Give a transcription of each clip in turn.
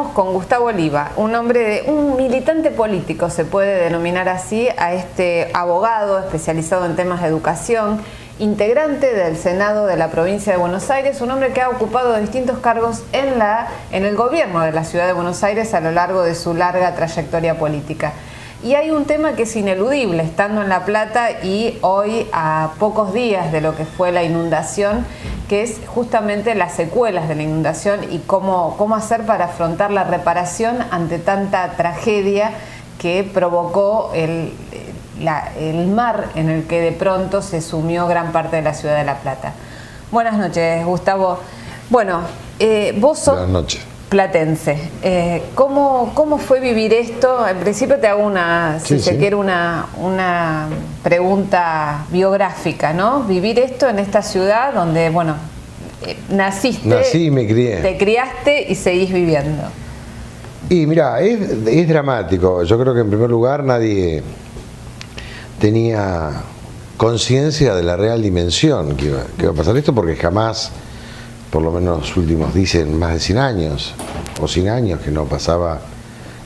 Estamos con Gustavo Oliva, un militante político, se puede denominar así, a este abogado especializado en temas de educación, integrante del Senado de la provincia de Buenos Aires, un hombre que ha ocupado distintos cargos en el gobierno de la ciudad de Buenos Aires a lo largo de su larga trayectoria política. Y hay un tema que es ineludible, estando en La Plata y hoy a pocos días de lo que fue la inundación, que es justamente las secuelas de la inundación y cómo hacer para afrontar la reparación ante tanta tragedia que provocó el mar en el que de pronto se sumió gran parte de la ciudad de La Plata. Buenas noches, Gustavo. Bueno, vos sos platense. ¿Cómo fue vivir esto? En principio te hago una pregunta biográfica, ¿no? Vivir esto en esta ciudad donde, bueno, naciste, nací y me crié. Te criaste y seguís viviendo. Y mira, es dramático. Yo creo que en primer lugar nadie tenía conciencia de la real dimensión que iba a pasar esto, porque jamás, por lo menos los últimos, dicen más de 100 años o 100 años que no pasaba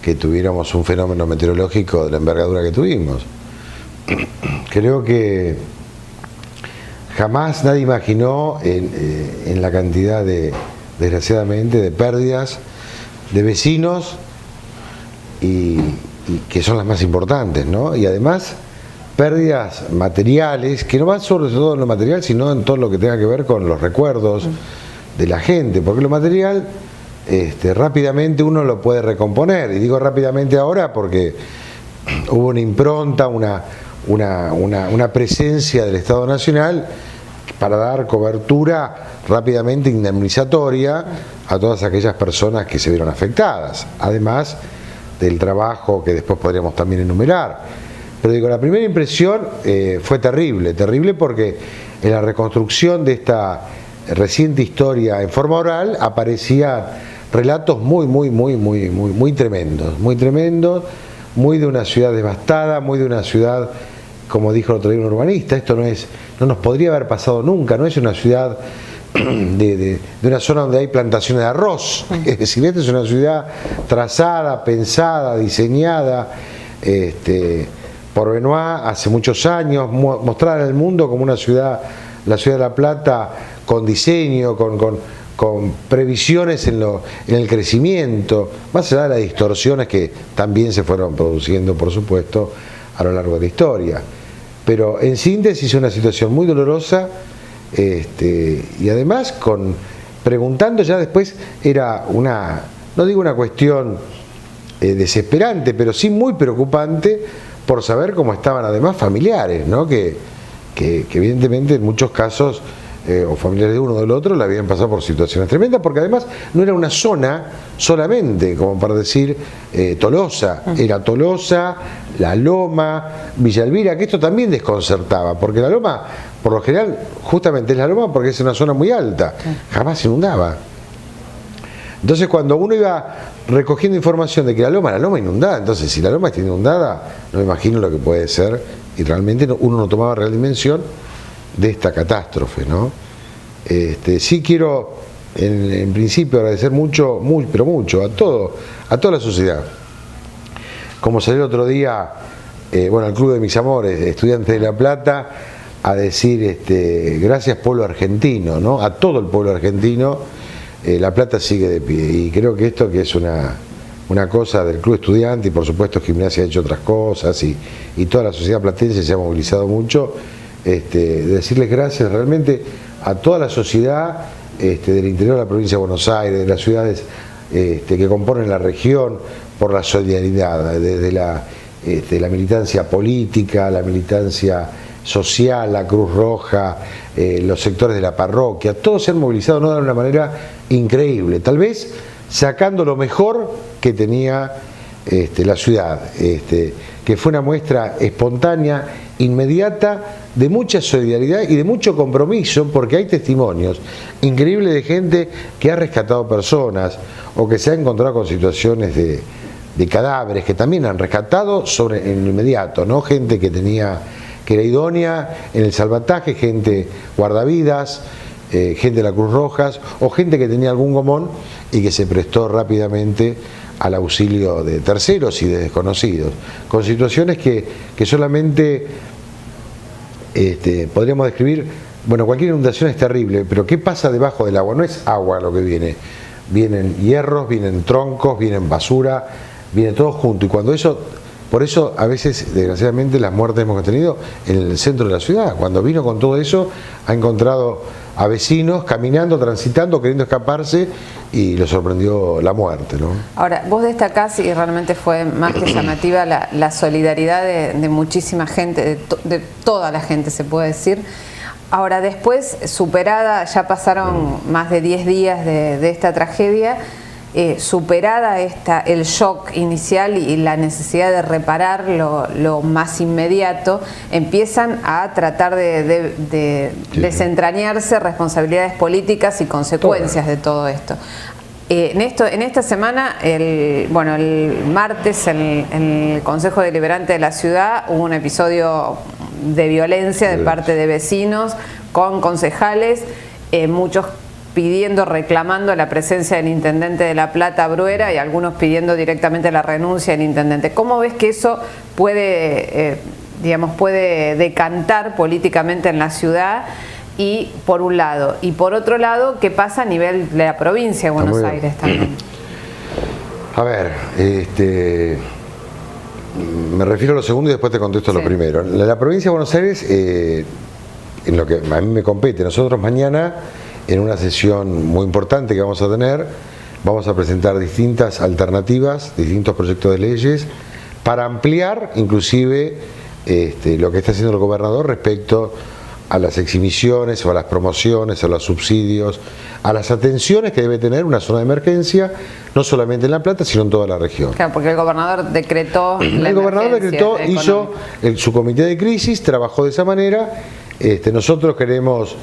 que tuviéramos un fenómeno meteorológico de la envergadura que tuvimos. Creo que jamás nadie imaginó en la cantidad desgraciadamente, de pérdidas de vecinos y que son las más importantes, ¿no? Y además pérdidas materiales, que no van sobre todo en lo material, sino en todo lo que tenga que ver con los recuerdos de la gente, porque lo material rápidamente uno lo puede recomponer, y digo rápidamente ahora porque hubo una impronta, una presencia del Estado Nacional para dar cobertura rápidamente indemnizatoria a todas aquellas personas que se vieron afectadas, además del trabajo que después podríamos también enumerar. Pero digo, la primera impresión fue terrible porque en la reconstrucción de esta reciente historia en forma oral aparecían relatos muy tremendos, muy de una ciudad devastada, muy de una ciudad, como dijo el otro día un urbanista, esto no nos podría haber pasado nunca, no es una ciudad de una zona donde hay plantaciones de arroz, es decir, esta es una ciudad trazada, pensada, diseñada por Benoit hace muchos años, mostrada en el mundo como una ciudad, la ciudad de La Plata, con diseño, con previsiones en el crecimiento, más allá de las distorsiones que también se fueron produciendo, por supuesto, a lo largo de la historia. Pero en síntesis una situación muy dolorosa, y además preguntando ya después, era no digo una cuestión desesperante, pero sí muy preocupante por saber cómo estaban además familiares, ¿no? que evidentemente en muchos casos o familiares de uno o del otro la habían pasado por situaciones tremendas, porque además no era una zona solamente, como para decir Tolosa, era Tolosa, La Loma, Villa Elvira, que esto también desconcertaba, porque La Loma, por lo general, justamente es La Loma porque es una zona muy alta, jamás se inundaba. Entonces cuando uno iba recogiendo información de que la Loma inundada, entonces si la Loma está inundada, no me imagino lo que puede ser, y realmente uno no tomaba real dimensión de esta catástrofe, ¿no? Sí quiero en principio agradecer mucho a toda la sociedad. Como salió el otro día, al Club de Mis Amores, estudiantes de La Plata, a decir gracias pueblo argentino, ¿no? A todo el pueblo argentino, La Plata sigue de pie, y creo que esto que es una cosa del Club Estudiante, y por supuesto Gimnasia ha hecho otras cosas, y toda la sociedad platense se ha movilizado mucho, de decirles gracias realmente a toda la sociedad del interior de la provincia de Buenos Aires, de las ciudades que componen la región, por la solidaridad, desde la militancia política, la militancia social, la Cruz Roja, los sectores de la parroquia, todos se han movilizado de una manera increíble, tal vez sacando lo mejor que tenía la ciudad, que fue una muestra espontánea, inmediata, de mucha solidaridad y de mucho compromiso, porque hay testimonios increíbles de gente que ha rescatado personas o que se ha encontrado con situaciones de cadáveres que también han rescatado en lo inmediato, ¿no? Gente que era idónea en el salvataje, gente guardavidas, gente de la Cruz Roja o gente que tenía algún gomón y que se prestó rápidamente al auxilio de terceros y de desconocidos, con situaciones que solamente podríamos describir. Bueno, cualquier inundación es terrible, pero ¿qué pasa debajo del agua? No es agua lo que viene, vienen hierros, vienen troncos, vienen basura, viene todo junto, y cuando eso, por eso a veces desgraciadamente las muertes hemos tenido en el centro de la ciudad. Cuando vino con todo eso, ha encontrado a vecinos caminando, transitando, queriendo escaparse, y lo sorprendió la muerte, ¿no? Ahora, vos destacás, y realmente fue más que llamativa, la solidaridad de muchísima gente, de toda la gente se puede decir. Ahora, después, superada, ya pasaron más de 10 días de esta tragedia, superada el shock inicial y la necesidad de reparar lo más inmediato, empiezan a tratar de desentrañarse responsabilidades políticas y consecuencias de todo esto. En esta semana, el martes, en el Consejo Deliberante de la Ciudad hubo un episodio de violencia de parte de vecinos con concejales, muchos reclamando la presencia del intendente de La Plata, Bruera, y algunos pidiendo directamente la renuncia del intendente. ¿Cómo ves que eso puede decantar políticamente en la ciudad? Y por un lado, y por otro lado, ¿qué pasa a nivel de la provincia de Buenos Aires también? A ver, me refiero a lo segundo y después te contesto lo primero. La provincia de Buenos Aires, en lo que a mí me compete, nosotros mañana, en una sesión muy importante que vamos a tener, vamos a presentar distintas alternativas, distintos proyectos de leyes, para ampliar inclusive lo que está haciendo el gobernador respecto a las exhibiciones o a las promociones, a los subsidios, a las atenciones que debe tener una zona de emergencia, no solamente en La Plata, sino en toda la región. Claro, porque el gobernador decretó hizo su comité de crisis, trabajó de esa manera. Nosotros queremos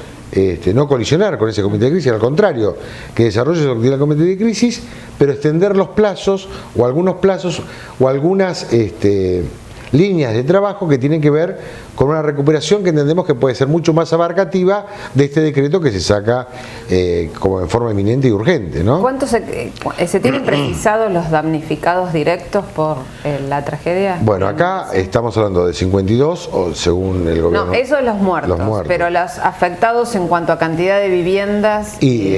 no colisionar con ese comité de crisis, al contrario, que desarrolle su comité de crisis, pero extender los plazos o algunos plazos o algunas líneas de trabajo que tienen que ver con una recuperación que entendemos que puede ser mucho más abarcativa de este decreto que se saca como en forma inminente y urgente, ¿no? ¿Cuántos se tienen precisados los damnificados directos por la tragedia? Bueno, acá estamos hablando de 52, o según el gobierno. No, eso es los muertos, pero los afectados en cuanto a cantidad de viviendas. Y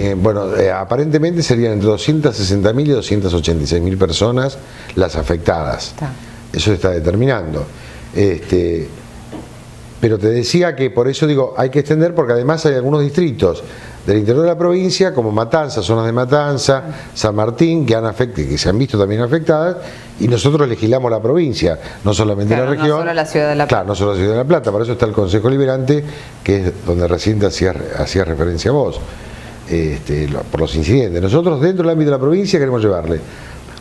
aparentemente serían entre 260.000 y 286.000 personas las afectadas. Está. Eso se está determinando. Pero te decía que por eso digo, hay que extender, porque además hay algunos distritos del interior de la provincia, como Matanza, zonas de Matanza, San Martín, que se han visto también afectadas, y nosotros legislamos la provincia, no solamente la región. No solo la ciudad de La Plata. Claro, no solo la ciudad de La Plata, para eso está el Consejo Deliberante, que es donde recién hacía referencia a vos, por los incidentes. Nosotros, dentro del ámbito de la provincia, queremos llevarle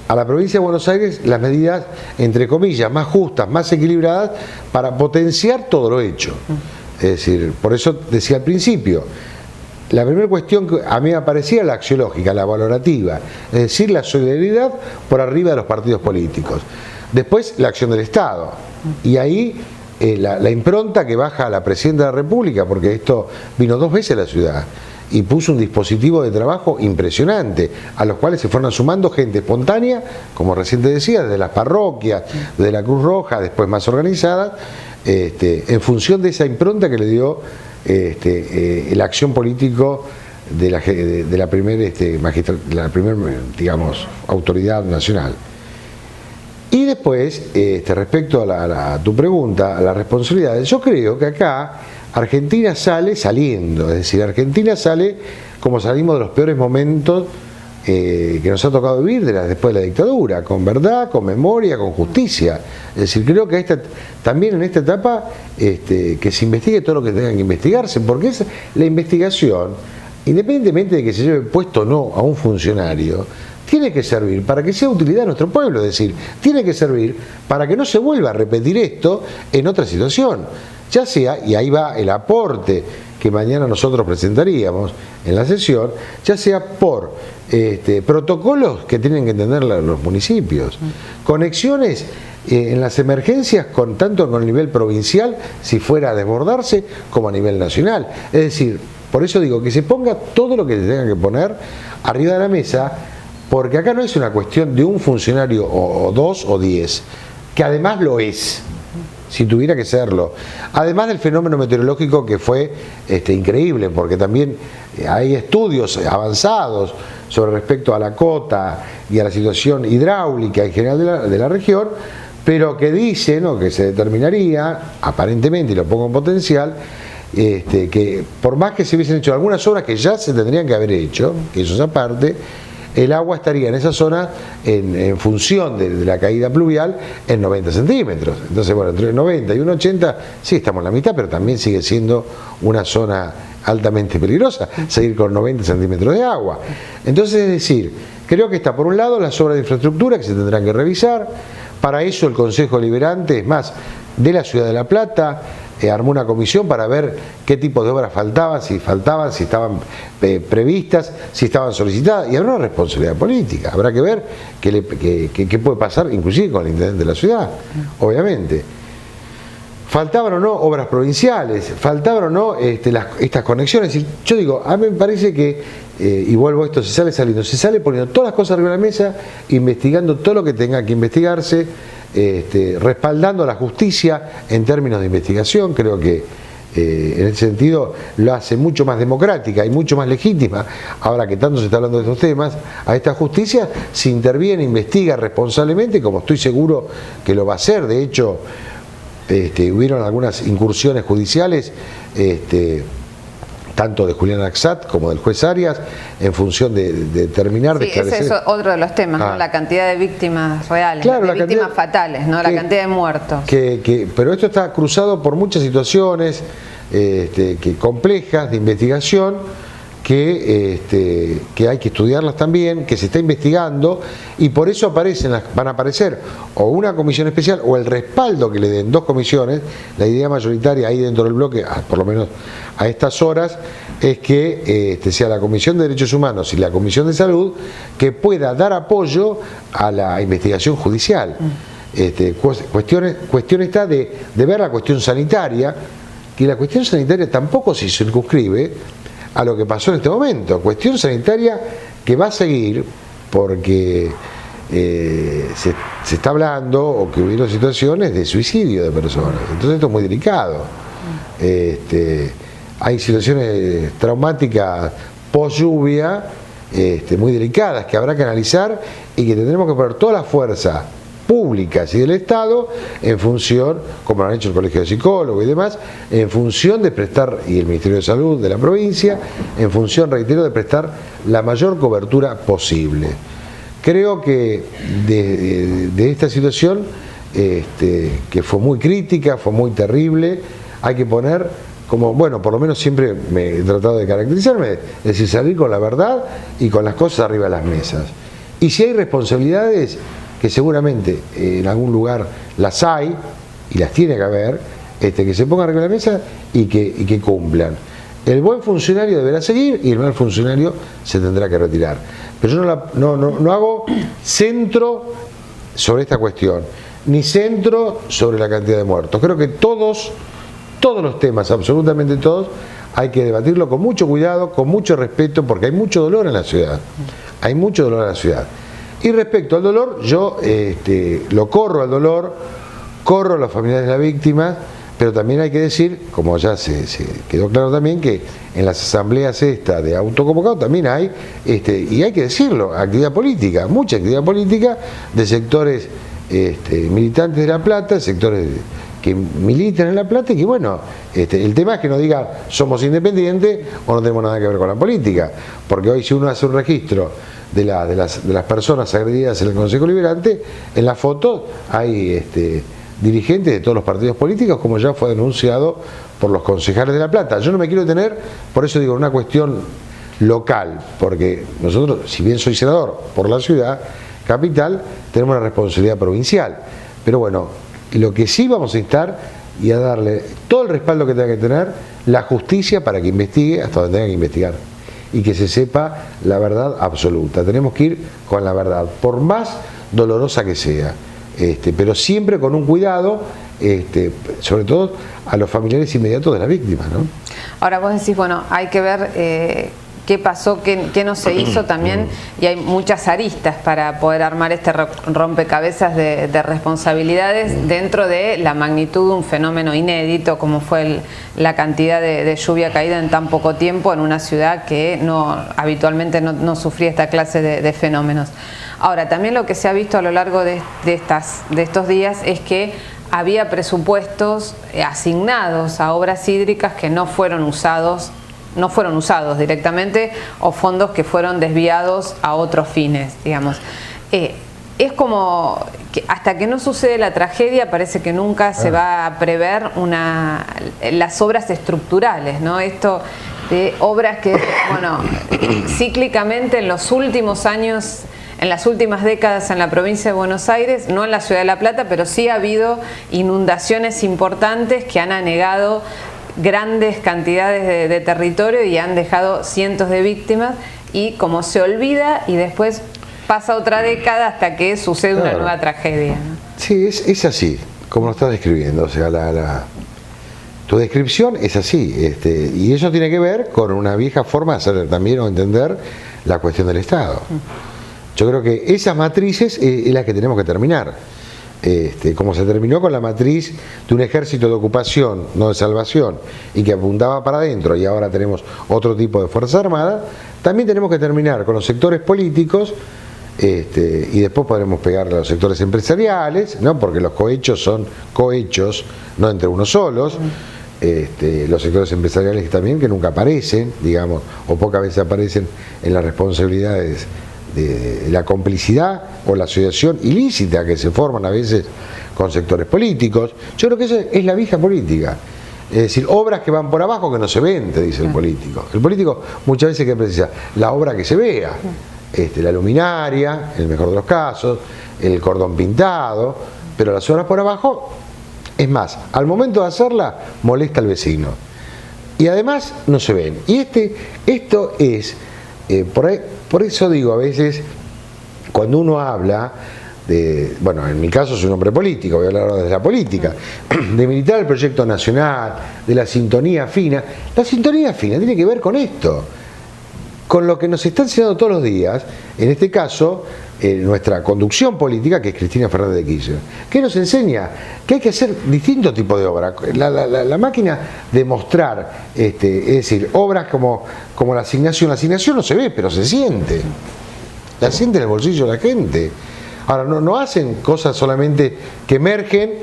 a la provincia de Buenos Aires las medidas, entre comillas, más justas, más equilibradas, para potenciar todo lo hecho. Es decir, por eso decía al principio, la primera cuestión que a mí me parecía la axiológica, la valorativa, es decir, la solidaridad por arriba de los partidos políticos. Después, la acción del Estado. Y ahí la impronta que baja a la Presidenta de la República, porque esto vino 2 veces a la ciudad y puso un dispositivo de trabajo impresionante, a los cuales se fueron sumando gente espontánea, como recién te decía, desde las parroquias, de la Cruz Roja, después más organizadas, en función de esa impronta que le dio la acción político de la primera digamos, autoridad nacional. Y después, respecto a tu pregunta, a las responsabilidades, yo creo que acá Argentina sale saliendo, es decir, Argentina sale como salimos de los peores momentos que nos ha tocado vivir después de la dictadura, con verdad, con memoria, con justicia. Es decir, creo que también en esta etapa que se investigue todo lo que tenga que investigarse, porque es la investigación, independientemente de que se lleve puesto o no a un funcionario, tiene que servir para que sea utilidad a nuestro pueblo, es decir, tiene que servir para que no se vuelva a repetir esto en otra situación. Ya sea, y ahí va el aporte que mañana nosotros presentaríamos en la sesión, ya sea por protocolos que tienen que entender los municipios, conexiones en las emergencias tanto con el nivel provincial, si fuera a desbordarse, como a nivel nacional. Es decir, Por eso digo que se ponga todo lo que se tenga que poner arriba de la mesa, porque acá no es una cuestión de un funcionario o 2 o 10, que además lo es, si tuviera que serlo. Además del fenómeno meteorológico que fue increíble, porque también hay estudios avanzados sobre respecto a la cota y a la situación hidráulica en general de la región, pero que dicen, o que se determinaría, aparentemente, y lo pongo en potencial, que por más que se hubiesen hecho algunas obras que ya se tendrían que haber hecho, que eso es aparte, el agua estaría en esa zona en función de la caída pluvial en 90 centímetros. Entonces, bueno, entre 90 y 1,80 sí estamos en la mitad, pero también sigue siendo una zona altamente peligrosa, seguir con 90 centímetros de agua. Entonces, es decir, creo que está por un lado las obras de infraestructura que se tendrán que revisar. Para eso el Consejo Deliberante, es más, de la Ciudad de La Plata, armó una comisión para ver qué tipo de obras faltaban, si estaban previstas, si estaban solicitadas, y habrá una responsabilidad política, habrá que ver qué puede pasar, inclusive con el intendente de la ciudad, obviamente. ¿Faltaban o no obras provinciales? ¿Faltaban o no estas conexiones? Y yo digo, a mí me parece que, y vuelvo a esto, se sale poniendo todas las cosas arriba de la mesa, investigando todo lo que tenga que investigarse, respaldando a la justicia en términos de investigación. Creo que en ese sentido lo hace mucho más democrática y mucho más legítima, ahora que tanto se está hablando de estos temas, a esta justicia se interviene, investiga responsablemente, como estoy seguro que lo va a hacer. De hecho, hubieron algunas incursiones judiciales, tanto de Julián Axat como del juez Arias, en función de terminar de esclarecer. Ese es otro de los temas, ¿no? La cantidad de víctimas reales, claro, de víctimas fatales, ¿no? La cantidad de muertos. Pero esto está cruzado por muchas situaciones complejas de investigación, que hay que estudiarlas también, que se está investigando, y por eso van a aparecer o una comisión especial o el respaldo que le den dos comisiones. La idea mayoritaria ahí dentro del bloque, por lo menos a estas horas, es que sea la Comisión de Derechos Humanos y la Comisión de Salud que pueda dar apoyo a la investigación judicial. Cuestión está de ver la cuestión sanitaria, que la cuestión sanitaria tampoco se circunscribe a lo que pasó en este momento. Cuestión sanitaria que va a seguir porque se está hablando, o que hubieron situaciones de suicidio de personas. Entonces esto es muy delicado. Hay situaciones traumáticas post lluvia muy delicadas que habrá que analizar, y que tendremos que poner toda la fuerza públicas y del Estado en función, como lo han hecho el Colegio de Psicólogos y demás, en función de prestar, y el Ministerio de Salud de la provincia, en función, reitero, de prestar la mayor cobertura posible. Creo que de esta situación, que fue muy crítica, fue muy terrible, hay que poner como, bueno, por lo menos siempre me he tratado de caracterizarme, es decir, salir con la verdad y con las cosas arriba de las mesas. Y si hay responsabilidades, que seguramente en algún lugar las hay, y las tiene que haber, que se pongan arriba de la mesa y que cumplan. El buen funcionario deberá seguir y el mal funcionario se tendrá que retirar. Pero yo no hago centro sobre esta cuestión, ni centro sobre la cantidad de muertos. Creo que todos los temas, absolutamente todos, hay que debatirlo con mucho cuidado, con mucho respeto, porque hay mucho dolor en la ciudad. Hay mucho dolor en la ciudad. Y respecto al dolor, yo lo corro al dolor, corro a los familiares de la víctima, pero también hay que decir, como ya se quedó claro también, que en las asambleas de autoconvocados también hay, y hay que decirlo, actividad política, mucha actividad política de sectores militantes de La Plata, sectores que militan en La Plata, y que bueno, el tema es que no diga somos independientes o no tenemos nada que ver con la política, porque hoy si uno hace un registro de las personas agredidas en el Consejo Deliberante, en la foto hay dirigentes de todos los partidos políticos, como ya fue denunciado por los concejales de La Plata. Yo no me quiero detener, por eso digo, una cuestión local, porque nosotros, si bien soy senador por la ciudad capital, tenemos una responsabilidad provincial. Pero bueno, lo que sí vamos a instar y a darle todo el respaldo que tenga que tener la justicia para que investigue hasta donde tenga que investigar y que se sepa la verdad absoluta. Tenemos que ir con la verdad, por más dolorosa que sea, pero siempre con un cuidado, sobre todo a los familiares inmediatos de las víctimas, ¿no? Ahora vos decís, bueno, hay que ver qué pasó, qué no se hizo también, y hay muchas aristas para poder armar este rompecabezas de responsabilidades dentro de la magnitud de un fenómeno inédito como fue la cantidad de lluvia caída en tan poco tiempo en una ciudad que habitualmente no sufría esta clase de fenómenos. Ahora, también lo que se ha visto a lo largo de estos días es que había presupuestos asignados a obras hídricas que no fueron usados directamente, o fondos que fueron desviados a otros fines, digamos. Es como que hasta que no sucede la tragedia parece que nunca se va a prever las obras estructurales, ¿no? Esto de obras que, bueno, cíclicamente en los últimos años, en las últimas décadas en la provincia de Buenos Aires, no en la ciudad de La Plata, pero sí ha habido inundaciones importantes que han anegado grandes cantidades de territorio y han dejado cientos de víctimas, y como se olvida y después pasa otra década hasta que sucede una nueva tragedia, ¿no? Sí, es así, como lo estás describiendo, o sea, tu descripción es así, y eso tiene que ver con una vieja forma de hacer también o entender la cuestión del Estado. Yo creo que esas matrices es la que tenemos que terminar. Como se terminó con la matriz de un ejército de ocupación, no de salvación, y que apuntaba para adentro, y ahora tenemos otro tipo de Fuerza Armada, también tenemos que terminar con los sectores políticos, y después podremos pegarle a los sectores empresariales, ¿no? Porque los cohechos son cohechos, no entre unos solos. Los sectores empresariales también, que nunca aparecen, digamos, o pocas veces aparecen en las responsabilidades de la complicidad o la asociación ilícita que se forman a veces con sectores políticos. Yo creo que esa es la vieja política. Es decir, obras que van por abajo que no se ven, te dice el político. El político muchas veces que precisa la obra que se vea, la luminaria, en el mejor de los casos, el cordón pintado, pero las obras por abajo, es más, al momento de hacerla molesta al vecino. Y además no se ven. Y esto es, por eso digo, a veces, cuando uno habla bueno, en mi caso soy un hombre político, voy a hablar ahora desde la política, de militar el proyecto nacional, de la sintonía fina. La sintonía fina tiene que ver con esto, con lo que nos está enseñando todos los días, en este caso, nuestra conducción política, que es Cristina Fernández de Kirchner, que nos enseña que hay que hacer distintos tipos de obras. La máquina de mostrar, es decir, obras como la asignación no se ve, pero se siente. La siente en el bolsillo de la gente. Ahora, no hacen cosas solamente que emergen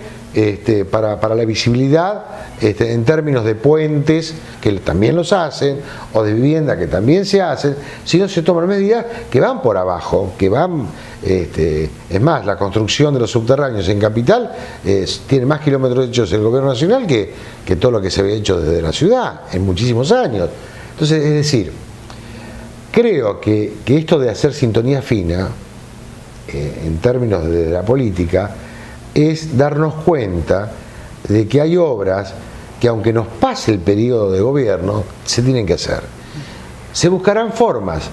para la visibilidad, en términos de puentes, que también los hacen, o de vivienda, que también se hacen, sino se toman medidas que van por abajo, que van, es más, la construcción de los subterráneos en Capital tiene más kilómetros hechos el gobierno nacional que todo lo que se había hecho desde la ciudad, en muchísimos años. Entonces, es decir, creo que esto de hacer sintonía fina, en términos de la política, es darnos cuenta de que hay obras que, aunque nos pase el periodo de gobierno, se tienen que hacer. Se buscarán formas,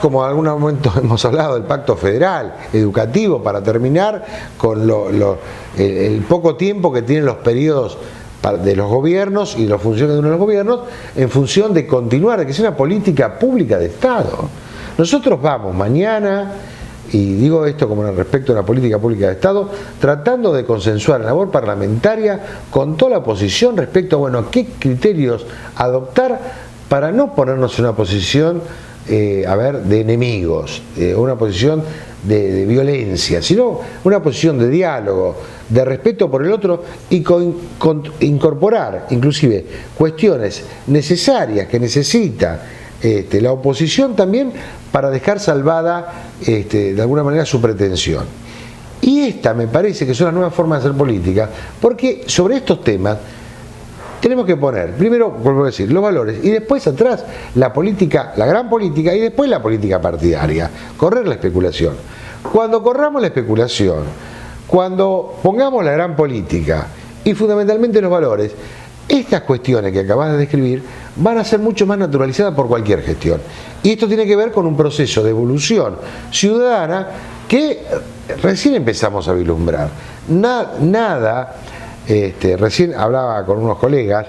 como en algún momento hemos hablado del pacto federal, educativo, para terminar con el poco tiempo que tienen los periodos de los gobiernos y las funciones de uno de los gobiernos, en función de continuar, de que sea una política pública de Estado. Nosotros vamos mañana, y digo esto como respecto a una política pública de Estado, tratando de consensuar la labor parlamentaria con toda la oposición respecto a, bueno, qué criterios adoptar para no ponernos en una posición, de enemigos, una posición de violencia, sino una posición de diálogo, de respeto por el otro, y incorporar inclusive cuestiones necesarias que necesita la oposición también, para dejar salvada de alguna manera su pretensión. Y esta me parece que es una nueva forma de hacer política, porque sobre estos temas tenemos que poner, primero, vuelvo a decir, los valores, y después atrás la política, la gran política, y después la política partidaria, correr la especulación. Cuando corramos la especulación, cuando pongamos la gran política y fundamentalmente los valores, estas cuestiones que acabas de describir van a ser mucho más naturalizadas por cualquier gestión. Y esto tiene que ver con un proceso de evolución ciudadana que recién empezamos a vislumbrar. Recién hablaba con unos colegas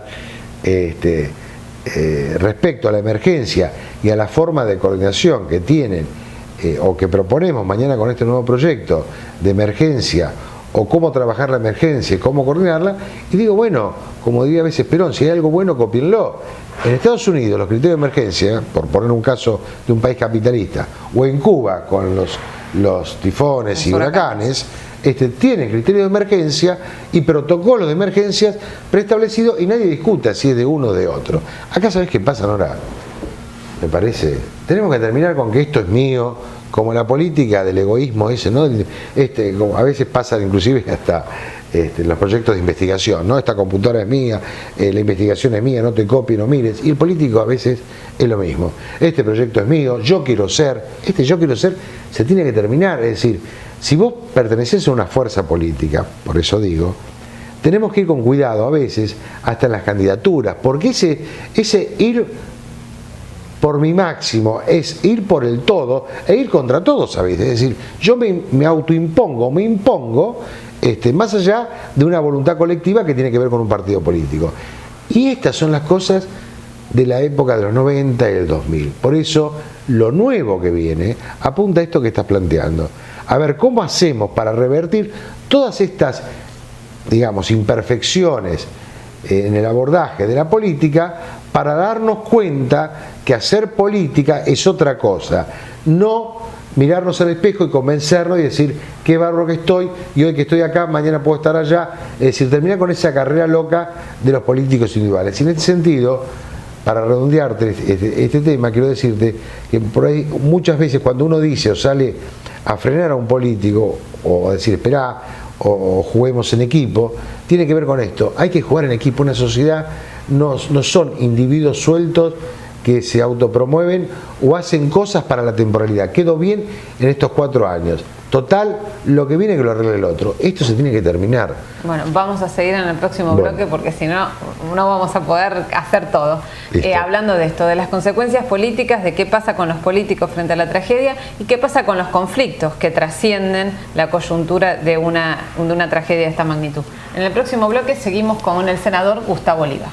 respecto a la emergencia y a la forma de coordinación que tienen o que proponemos mañana con este nuevo proyecto de emergencia, o cómo trabajar la emergencia y cómo coordinarla, y digo, bueno, como diría a veces Perón, si hay algo bueno, cópienlo. En Estados Unidos los criterios de emergencia, por poner un caso de un país capitalista, o en Cuba con los tifones y huracanes, tienen criterios de emergencia y protocolos de emergencias preestablecidos y nadie discute si es de uno o de otro. Acá, ¿sabés qué pasa, Nora? Me parece, tenemos que terminar con que esto es mío, como la política del egoísmo ese, ¿no? Como a veces pasa inclusive hasta los proyectos de investigación, ¿no? Esta computadora es mía, la investigación es mía, no te copies, no mires, y el político a veces es lo mismo. Este proyecto es mío, yo quiero ser, yo quiero ser se tiene que terminar, es decir, si vos pertenecés a una fuerza política, por eso digo, tenemos que ir con cuidado a veces hasta en las candidaturas, porque ese ir por mi máximo es ir por el todo e ir contra todo, ¿sabéis? Es decir, yo me autoimpongo, me impongo más allá de una voluntad colectiva que tiene que ver con un partido político. Y estas son las cosas de la época de los 90 y el 2000. Por eso, lo nuevo que viene apunta a esto que estás planteando. A ver, ¿cómo hacemos para revertir todas estas, digamos, imperfecciones en el abordaje de la política para darnos cuenta que hacer política es otra cosa, no mirarnos al espejo y convencernos y decir qué bárbaro que estoy y hoy que estoy acá, mañana puedo estar allá, es decir, terminar con esa carrera loca de los políticos individuales. Y en este sentido, para redondearte este tema, quiero decirte que por ahí muchas veces cuando uno dice o sale a frenar a un político o a decir esperá o juguemos en equipo, tiene que ver con esto, hay que jugar en equipo. Una sociedad no son individuos sueltos que se autopromueven o hacen cosas para la temporalidad. Quedó bien en estos 4 años. Total, lo que viene que lo arregle el otro. Esto se tiene que terminar. Bueno, vamos a seguir en el próximo bloque porque si no, no vamos a poder hacer todo. Hablando de esto, de las consecuencias políticas, de qué pasa con los políticos frente a la tragedia y qué pasa con los conflictos que trascienden la coyuntura de una tragedia de esta magnitud. En el próximo bloque seguimos con el senador Gustavo Oliva.